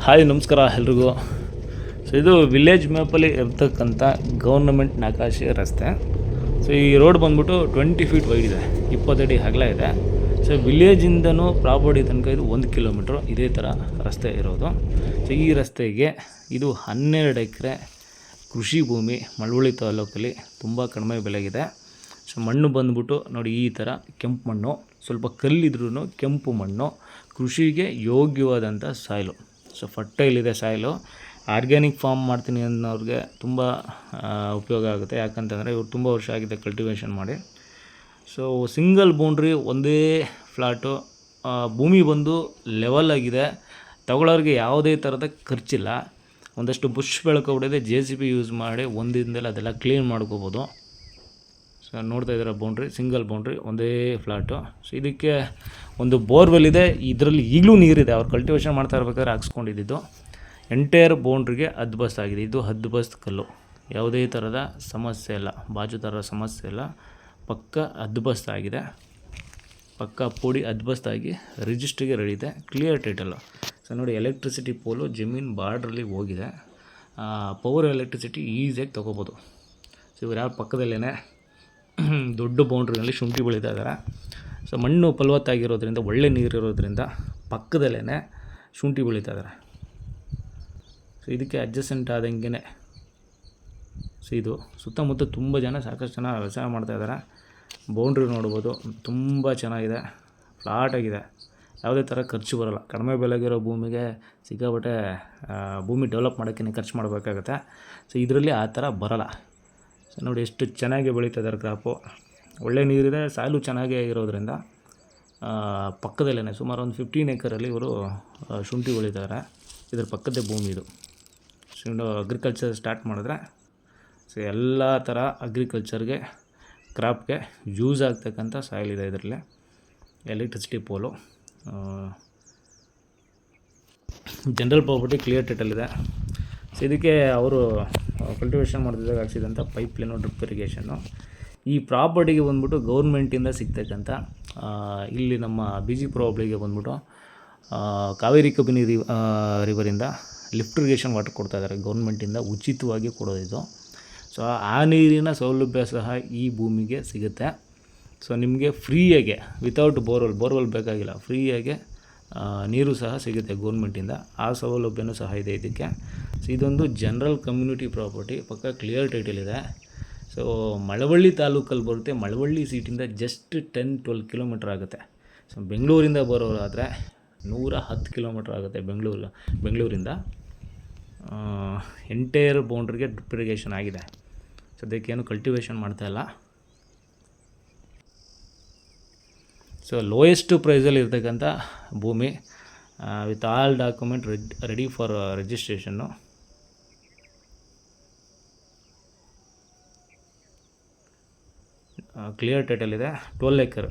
Hi ನಮಸ್ಕಾರ ಎಲ್ರಿಗೂ. So ಇದು ವಿಲೇಜ್ ಮ್ಯಾಪಲ್ಲಿ ಇರ್ತಕ್ಕಂಥ ಗೌರ್ನಮೆಂಟ್ ನಕಾಶೆ ರಸ್ತೆ. ಸೊ ಈ ರೋಡ್ ಬಂದ್ಬಿಟ್ಟು 20 ಫೀಟ್ ವೈಡ್ ಇದೆ, 20 ಅಡಿ ಅಗಲ ಇದೆ. ಸೊ ವಿಲೇಜಿಂದನೂ ಪ್ರಾಪರ್ಟಿ ತನಕ ಇದು 1 ಕಿಲೋಮೀಟ್ರು ಇದೇ ಥರ ರಸ್ತೆ ಇರೋದು. ಸೊ ಈ ರಸ್ತೆಗೆ ಇದು 12 ಎಕರೆ ಕೃಷಿ ಭೂಮಿ ಮಳವಳ್ಳಿ ತಾಲೂಕಲ್ಲಿ ತುಂಬ ಕಡಿಮೆ ಬೆಲೆಗಿದೆ. ಸೊ ಮಣ್ಣು ಬಂದ್ಬಿಟ್ಟು ನೋಡಿ ಈ ಥರ ಕೆಂಪು ಮಣ್ಣು, ಸ್ವಲ್ಪ ಕಲ್ಲಿದ್ರೂ ಕೆಂಪು ಮಣ್ಣು, ಕೃಷಿಗೆ ಯೋಗ್ಯವಾದಂಥ ಸಾಯಿಲು. ಸೊ ಫರ್ಟೈಲ್ ಇದೆ ಸಾಯಿಲು. ಆರ್ಗ್ಯಾನಿಕ್ ಫಾರ್ಮ್ ಮಾಡ್ತೀನಿ ಅನ್ನೋರಿಗೆ ತುಂಬ ಉಪಯೋಗ ಆಗುತ್ತೆ. ಯಾಕಂತಂದರೆ ಇವ್ರು ತುಂಬ ವರ್ಷ ಆಗಿದೆ ಕಲ್ಟಿವೇಷನ್ ಮಾಡಿ. ಸೊ ಸಿಂಗಲ್ ಬೌಂಡ್ರಿ, ಒಂದೇ ಫ್ಲಾಟು, ಭೂಮಿ ಬಂದು ಲೆವೆಲ್ ಆಗಿದೆ. ತಗೊಳ್ಳೋರಿಗೆ ಯಾವುದೇ ಥರದ ಖರ್ಚಿಲ್ಲ. ಒಂದಷ್ಟು ಬುಷ್ ಬೆಳ್ಕೊಬಿಟ್ಟಿದೆ, JCB ಯೂಸ್ ಮಾಡಿ ಒಂದಿನದಲ್ಲಿ ಅದೆಲ್ಲ ಕ್ಲೀನ್ ಮಾಡ್ಕೋಬೋದು. ಸೊ ನೋಡ್ತಾ ಇದ್ದೀರಾ ಬೌಂಡ್ರಿ, ಸಿಂಗಲ್ ಬೌಂಡ್ರಿ, ಒಂದೇ ಫ್ಲಾಟು. ಸೊ ಇದಕ್ಕೆ ಒಂದು ಬೋರ್ವೆಲ್ ಇದೆ. ಇದರಲ್ಲಿ ಈಗಲೂ ನೀರಿದೆ. ಅವ್ರು ಕಲ್ಟಿವೇಷನ್ ಮಾಡ್ತಾ ಇರ್ಬೇಕಾದ್ರೆ ಹಾಕ್ಸ್ಕೊಂಡಿದ್ದು. ಎಂಟೈರ್ ಬೌಂಡ್ರಿಗೆ ಹದ್ಬಸ್ತ್ ಆಗಿದೆ. ಇದು ಹದ್ಬಸ್ತ್ ಕಲ್ಲು, ಯಾವುದೇ ಥರದ ಸಮಸ್ಯೆ ಇಲ್ಲ, ಬಾಜು ಥರ ಸಮಸ್ಯೆ ಇಲ್ಲ. ಪಕ್ಕ ಹದ್ಬಸ್ತ್ ಆಗಿದೆ, ಪಕ್ಕ ಪುಡಿ ಹದ್ಬಸ್ತಾಗಿ ರಿಜಿಸ್ಟ್ರಿಗೆ ರೆಡಿ ಇದೆ. Clear title. ಸೊ ನೋಡಿ, ಎಲೆಕ್ಟ್ರಿಸಿಟಿ ಪೋಲು ಜಮೀನು ಬಾರ್ಡ್ರಲ್ಲಿ ಹೋಗಿದೆ. ಪವರ್ ಎಲೆಕ್ಟ್ರಿಸಿಟಿ ಈಸಿಯಾಗಿ ತೊಗೋಬೋದು. ಸೊ ಇವ್ರು ಯಾವ ಪಕ್ಕದಲ್ಲೇ ದೊಡ್ಡ ಬೌಂಡ್ರಿನಲ್ಲಿ ಶುಂಠಿ ಬೆಳೀತಾ ಇದ್ದಾರೆ. ಸೊ ಮಣ್ಣು ಫಲವತ್ತಾಗಿರೋದ್ರಿಂದ, ಒಳ್ಳೆ ನೀರಿರೋದ್ರಿಂದ ಪಕ್ಕದಲ್ಲೇ ಶುಂಠಿ ಬೆಳೀತಾ ಇದ್ದಾರೆ. ಸೊ ಇದಕ್ಕೆ ಅಡ್ಜಸೆಂಟ್ ಆದಂಗೆ ಸೊ ಇದು ಸುತ್ತಮುತ್ತ ತುಂಬ ಜನ, ಸಾಕಷ್ಟು ಜನ ವ್ಯವಸಾಯ ಮಾಡ್ತಾಯಿದ್ದಾರೆ. ಬೌಂಡ್ರಿ ನೋಡ್ಬೋದು, ತುಂಬ ಚೆನ್ನಾಗಿದೆ, ಫ್ಲಾಟಾಗಿದೆ. ಯಾವುದೇ ಥರ ಖರ್ಚು ಬರೋಲ್ಲ. ಕಡಿಮೆ ಬೆಲೆಗಿರೋ ಭೂಮಿಗೆ ಸಿಕ್ಕಾಪಟ್ಟೆ ಭೂಮಿ ಡೆವಲಪ್ ಮಾಡೋಕ್ಕೆ ಖರ್ಚು ಮಾಡಬೇಕಾಗತ್ತೆ. ಸೊ ಇದರಲ್ಲಿ ಆ ಥರ ಬರೋಲ್ಲ. ಸೊ ನೋಡಿ ಎಷ್ಟು ಚೆನ್ನಾಗಿ ಬೆಳೀತಿದ್ದಾರೆ ಕ್ರಾಪು. ಒಳ್ಳೆ ನೀರಿದೆ, ಸಾಯಿಲು ಚೆನ್ನಾಗೇ ಇರೋದ್ರಿಂದ ಪಕ್ಕದಲ್ಲೇ ಸುಮಾರು ಒಂದು 15 ಎಕರಲ್ಲಿ ಇವರು ಶುಂಠಿ ಬೆಳೀತಾರೆ. ಇದ್ರ ಪಕ್ಕದೇ ಭೂಮಿ ಇದು. ಸೊ ಅಗ್ರಿಕಲ್ಚರ್ ಸ್ಟಾರ್ಟ್ ಮಾಡಿದ್ರೆ ಸೊ ಎಲ್ಲ ಥರ ಅಗ್ರಿಕಲ್ಚರ್ಗೆ, ಕ್ರಾಪ್ಗೆ ಯೂಸ್ ಆಗ್ತಕ್ಕಂಥ ಸಾಯಿಲ್ ಇದೆ ಇದರಲ್ಲಿ. ಎಲೆಕ್ಟ್ರಿಸಿಟಿ ಪೋಲು, ಜನರಲ್ ಪ್ರಾಪರ್ಟಿ, ಕ್ಲಿಯರ್ ಟೈಟಲ್ ಇದೆ. ಸೊ ಇದಕ್ಕೆ ಅವರು ಕಲ್ಟಿವೇಷನ್ ಮಾಡ್ತಿದ್ದಾಗ ಹಾಕ್ಸಿದಂಥ ಪೈಪ್ಲೈನು, ಡ್ರಿಪ್ ಇರಿಗೇಷನ್ನು. ಈ ಪ್ರಾಪರ್ಟಿಗೆ ಬಂದ್ಬಿಟ್ಟು ಗೌರ್ಮೆಂಟಿಂದ ಸಿಗ್ತಕ್ಕಂಥ, ಇಲ್ಲಿ ನಮ್ಮ BG-ಪುರ ಹೋಬಳಿಗೆ ಬಂದ್ಬಿಟ್ಟು ಕಾವೇರಿ ಕಬಿನಿ ರಿವರಿಂದ ಲಿಫ್ಟ್ ಇರಿಗೇಷನ್ ವಾಟರ್ ಕೊಡ್ತಾಯಿದ್ದಾರೆ. ಗೌರ್ಮೆಂಟಿಂದ ಉಚಿತವಾಗಿ ಕೊಡೋದಿದು. ಸೊ ಆ ನೀರಿನ ಸೌಲಭ್ಯ ಸಹ ಈ ಭೂಮಿಗೆ ಸಿಗುತ್ತೆ. ಸೊ ನಿಮಗೆ ಫ್ರೀಯಾಗೆ, ವಿತೌಟ್ ಬೋರ್ವೆಲ್ ಬೇಕಾಗಿಲ್ಲ, ಫ್ರೀಯಾಗೆ ನೀರು ಸಹ ಸಿಗುತ್ತೆ ಗೌರ್ಮೆಂಟಿಂದ. ಆ ಸೌಲಭ್ಯನೂ ಸಹ ಇದೆ ಇದಕ್ಕೆ. ಸೊ ಇದೊಂದು ಜನರಲ್ ಕಮ್ಯುನಿಟಿ ಪ್ರಾಪರ್ಟಿ, ಪಕ್ಕ ಕ್ಲಿಯರ್ ಟೈಟಲ್ ಇದೆ. ಸೊ ಮಳವಳ್ಳಿ ತಾಲೂಕಲ್ಲಿ ಬರುತ್ತೆ. ಮಳವಳ್ಳಿ ಸೀಟಿಂದ ಜಸ್ಟ್ 10-12 ಕಿಲೋಮೀಟ್ರ್ ಆಗುತ್ತೆ. ಸೊ ಬೆಂಗಳೂರಿಂದ ಬರೋರಾದರೆ 110 ಕಿಲೋಮೀಟ್ರ್ ಆಗುತ್ತೆ ಬೆಂಗಳೂರಿಂದ. ಎಂಟೈರ್ ಬೌಂಡ್ರಿಗೆ ಡ್ರಿಪ್ ಇರಿಗೇಷನ್ ಆಗಿದೆ. ಸದ್ಯಕ್ಕೇನು ಕಲ್ಟಿವೇಷನ್ ಮಾಡ್ತಾಯಿಲ್ಲ. ಸೊ ಲೋಯೆಸ್ಟ್ ಪ್ರೈಸಲ್ಲಿ ಇರ್ತಕ್ಕಂಥ ಭೂಮಿ, with all document ready for registration. Clear title ಇದೆ, 12 ಎಕರ್.